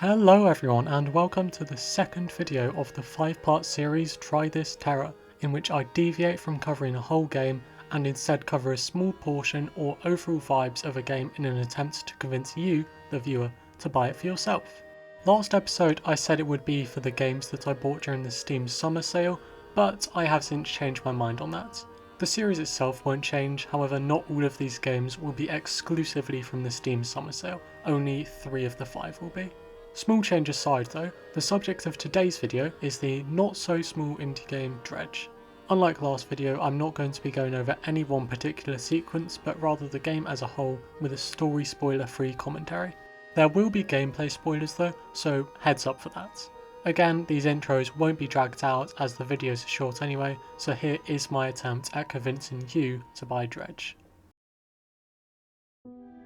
Hello everyone and welcome to the second video of the 5-part series Try This Terror, in which I deviate from covering a whole game and instead cover a small portion or overall vibes of a game in an attempt to convince you, the viewer, to buy it for yourself. Last episode I said it would be for the games that I bought during the Steam summer sale, but I have since changed my mind on that. The series itself won't change, however not all of these games will be exclusively from the Steam summer sale, only 3 of the 5 will be. Small change aside though, the subject of today's video is the not so small indie game Dredge. Unlike last video, I'm not going to be going over any one particular sequence, but rather the game as a whole with a story spoiler free commentary. There will be gameplay spoilers though, so heads up for that. Again, these intros won't be dragged out as the videos are short anyway, so here is my attempt at convincing you to buy Dredge.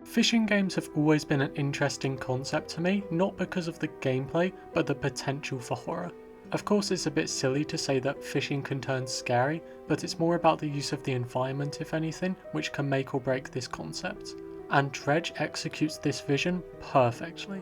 Fishing games have always been an interesting concept to me, not because of the gameplay, but the potential for horror. Of course it's a bit silly to say that fishing can turn scary, but it's more about the use of the environment if anything, which can make or break this concept. And Dredge executes this vision perfectly.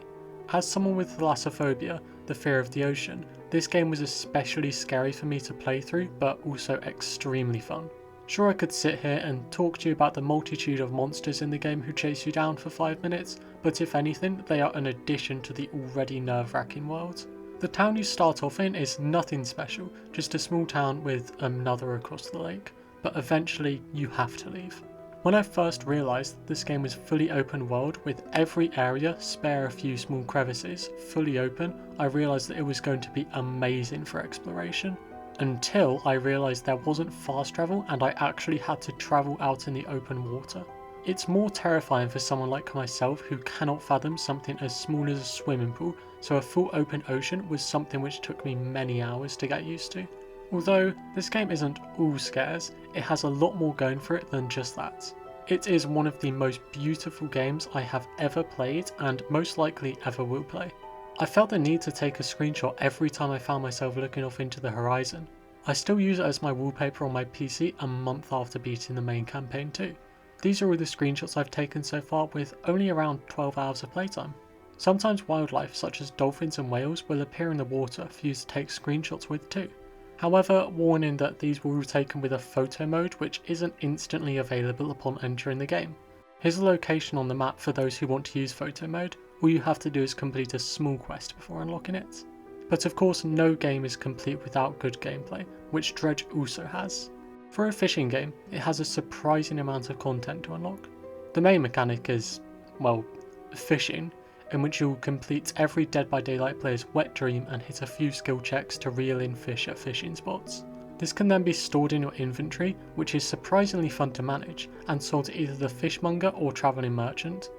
As someone with thalassophobia, the fear of the ocean, this game was especially scary for me to play through, but also extremely fun. Sure, I could sit here and talk to you about the multitude of monsters in the game who chase you down for 5 minutes, but if anything, they are an addition to the already nerve-wracking world. The town you start off in is nothing special, just a small town with another across the lake, but eventually you have to leave. When I first realised this game was fully open world with every area, spare a few small crevices, fully open, I realised that it was going to be amazing for exploration. Until I realised there wasn't fast travel and I actually had to travel out in the open water. It's more terrifying for someone like myself who cannot fathom something as small as a swimming pool, so a full open ocean was something which took me many hours to get used to. Although this game isn't all scares, it has a lot more going for it than just that. It is one of the most beautiful games I have ever played and most likely ever will play. I felt the need to take a screenshot every time I found myself looking off into the horizon. I still use it as my wallpaper on my PC a month after beating the main campaign too. These are all the screenshots I've taken so far with only around 12 hours of playtime. Sometimes wildlife such as dolphins and whales will appear in the water for you to take screenshots with too. However, warning that these were all taken with a photo mode which isn't instantly available upon entering the game. Here's a location on the map for those who want to use photo mode. All you have to do is complete a small quest before unlocking it. But of course no game is complete without good gameplay, which Dredge also has. For a fishing game, it has a surprising amount of content to unlock. The main mechanic is, well, fishing, in which you'll complete every Dead by Daylight player's wet dream and hit a few skill checks to reel in fish at fishing spots. This can then be stored in your inventory, which is surprisingly fun to manage, and sold to either the fishmonger or travelling merchant.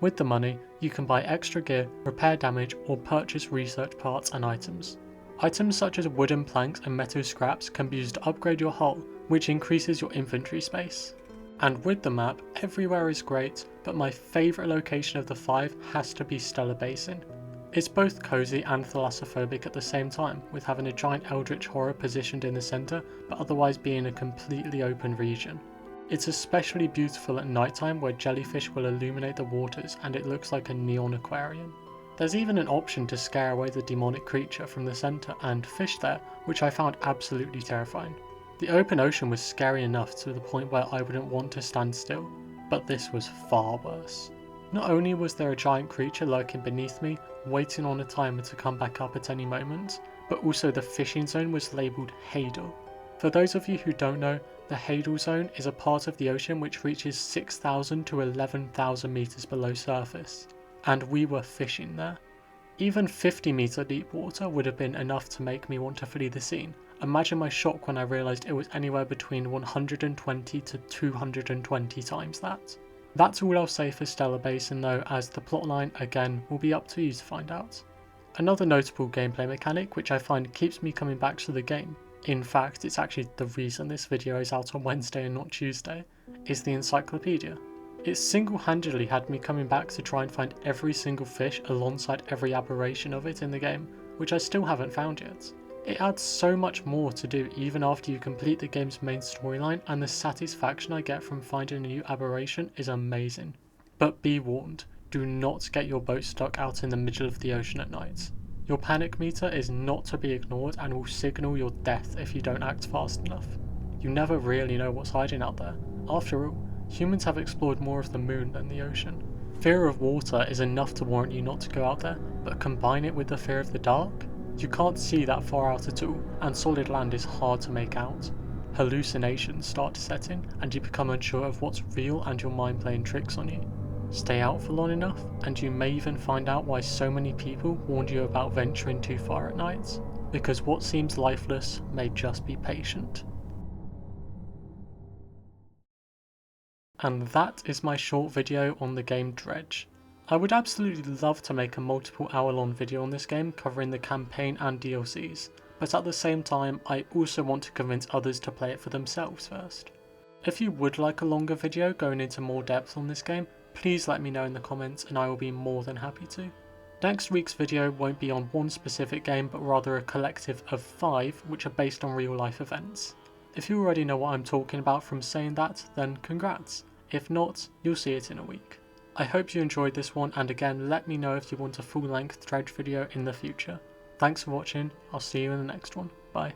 With the money, you can buy extra gear, repair damage, or purchase research parts and items. Items such as wooden planks and metal scraps can be used to upgrade your hull, which increases your inventory space. And with the map, everywhere is great, but my favourite location of the 5 has to be Stellar Basin. It's both cozy and thalassophobic at the same time, with having a giant eldritch horror positioned in the centre, but otherwise being a completely open region. It's especially beautiful at nighttime where jellyfish will illuminate the waters and it looks like a neon aquarium. There's even an option to scare away the demonic creature from the centre and fish there, which I found absolutely terrifying. The open ocean was scary enough to the point where I wouldn't want to stand still, but this was far worse. Not only was there a giant creature lurking beneath me, waiting on a timer to come back up at any moment, but also the fishing zone was labelled Hadal. For those of you who don't know, the Hadal zone is a part of the ocean which reaches 6,000 to 11,000 meters below surface, and we were fishing there. Even 50 meter deep water would have been enough to make me want to flee the scene. Imagine my shock when I realised it was anywhere between 120 to 220 times that. That's all I'll say for Stellar Basin though, as the plotline again will be up to you to find out. Another notable gameplay mechanic which I find keeps me coming back to the game, in fact it's actually the reason this video is out on Wednesday and not Tuesday, is the encyclopedia. It single-handedly had me coming back to try and find every single fish alongside every aberration of it in the game, which I still haven't found yet. It adds so much more to do even after you complete the game's main storyline, and the satisfaction I get from finding a new aberration is amazing. But be warned, do not get your boat stuck out in the middle of the ocean at night. Your panic meter is not to be ignored and will signal your death if you don't act fast enough. You never really know what's hiding out there. After all, humans have explored more of the moon than the ocean. Fear of water is enough to warrant you not to go out there, but combine it with the fear of the dark? You can't see that far out at all, and solid land is hard to make out. Hallucinations start to set in, and you become unsure of what's real and your mind playing tricks on you. Stay out for long enough, and you may even find out why so many people warned you about venturing too far at night. Because what seems lifeless may just be patient. And that is my short video on the game Dredge. I would absolutely love to make a multiple hour long video on this game covering the campaign and DLCs, but at the same time I also want to convince others to play it for themselves first. If you would like a longer video going into more depth on this game, please let me know in the comments and I will be more than happy to. Next week's video won't be on one specific game but rather a collective of 5 which are based on real life events. If you already know what I'm talking about from saying that, then congrats. If not, you'll see it in a week. I hope you enjoyed this one, and again let me know if you want a full length Dredge video in the future. Thanks for watching, I'll see you in the next one, bye.